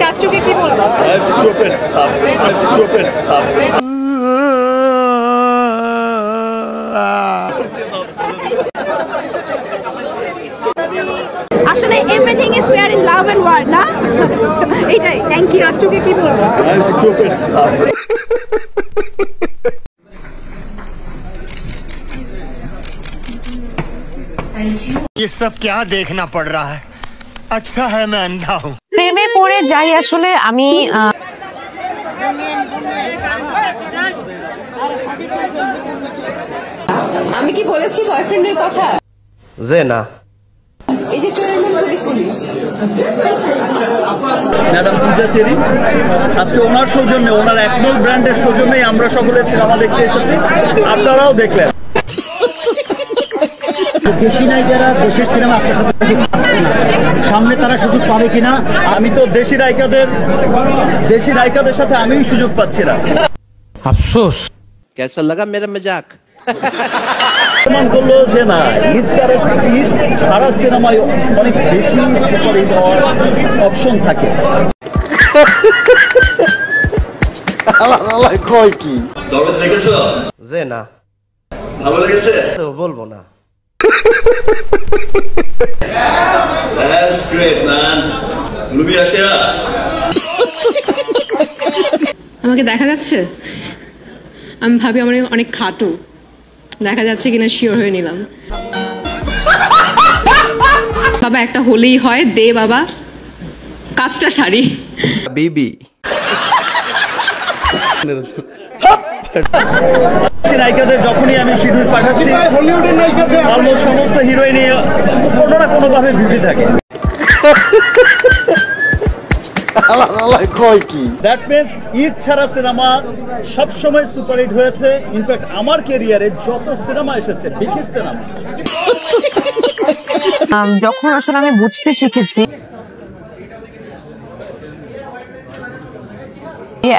চাচুকে কি বলবো? আসলে everything is fair in love and war না, এটাই। Thank you. চাচুকে কি বলবো? ये सब क्या देखना पड़ रहा है? अच्छा है मैं अंधा हूँ। প্রেমে পড়ে যাই আসলে আমি। আমি কি বলেছি বয়ফ্রেন্ডের কথা? যে না, এই যে পুলিশ ম্যাডাম পূজা চেরি, আজকে ওনার সৌজন্যে, ওনার একমল ব্র্যান্ডের সৌজন্যেই আমরা সকলে সিনেমা দেখতে এসেছি, আপনারাও দেখলেন। দেশি নায়িকারা দেশের সিনেমা আপনার সাথে সামনে তারা সুযোগ পাবে কিনা? আমি তো দেশি নায়িকাদের সাথে আমিও সুযোগ পাচ্ছি না। अफसोस। कैसा लगा मेरा मजाक? প্রমাণ করলো যে না, ঈদ ছাড়া সিনেমায় অনেক বেশি সুপারহিট হওয়ার অপশন থাকে। কয় কি দরদ দেখেছো? যে না, ভালো লেগেছে তো বলবো না। That's great man. রুবি আশিয়া, আমাকে দেখা যাচ্ছে? আমি ভাবি আমার অনেক খাটো, দেখা যাচ্ছে কিনা শিওর হয়ে নিলাম। বাবা একটা হলেই হয়, দে বাবা কাজটা সারি। बीबी নায়িকাদের যখনই আমি শিডিউল পাঠাচ্ছি, অলমোস্ট সমস্ত হিরোইনই কোনো না কোনো ভাবে বিজি থাকে। কয় কি দ্যাট মিনস ঈদ ছাড়া সিনেমা সবসময় সুপারহিট হয়েছে। ইনফ্যাক্ট আমার ক্যারিয়ারে যত সিনেমা এসেছে, বিগ সিনেমা, যখন আসলে আমি বুঝতে শিখেছি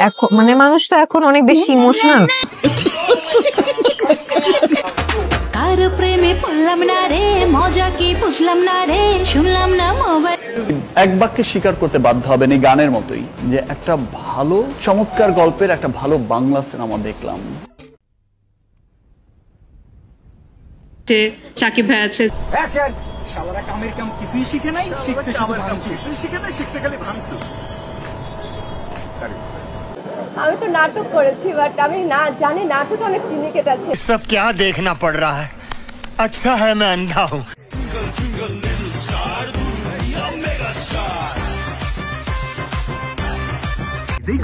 এখন, মানে মানুষ তো এখন অনেক বেশি ইমোশনাল। কার প্রেমে পড়লাম না রে, মজা কি বুঝলাম না রে, শুনলাম না মোবাইল। এক বাক্যে স্বীকার করতে বাধ্য হবেন এই গানের মতোই যে একটা ভালো চমৎকার গল্পের একটা ভালো বাংলা সিনেমা দেখলাম। সাকিব ভাই আছে, আমি তো নাটক করেছি, বাট আমি না জানি নাটক অনেক সিন্ডিকেট আছে। सब क्या देखना पड़ रहा है? अच्छा है मैं अंधा हूँ।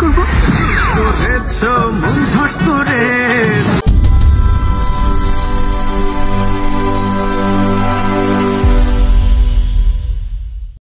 করবো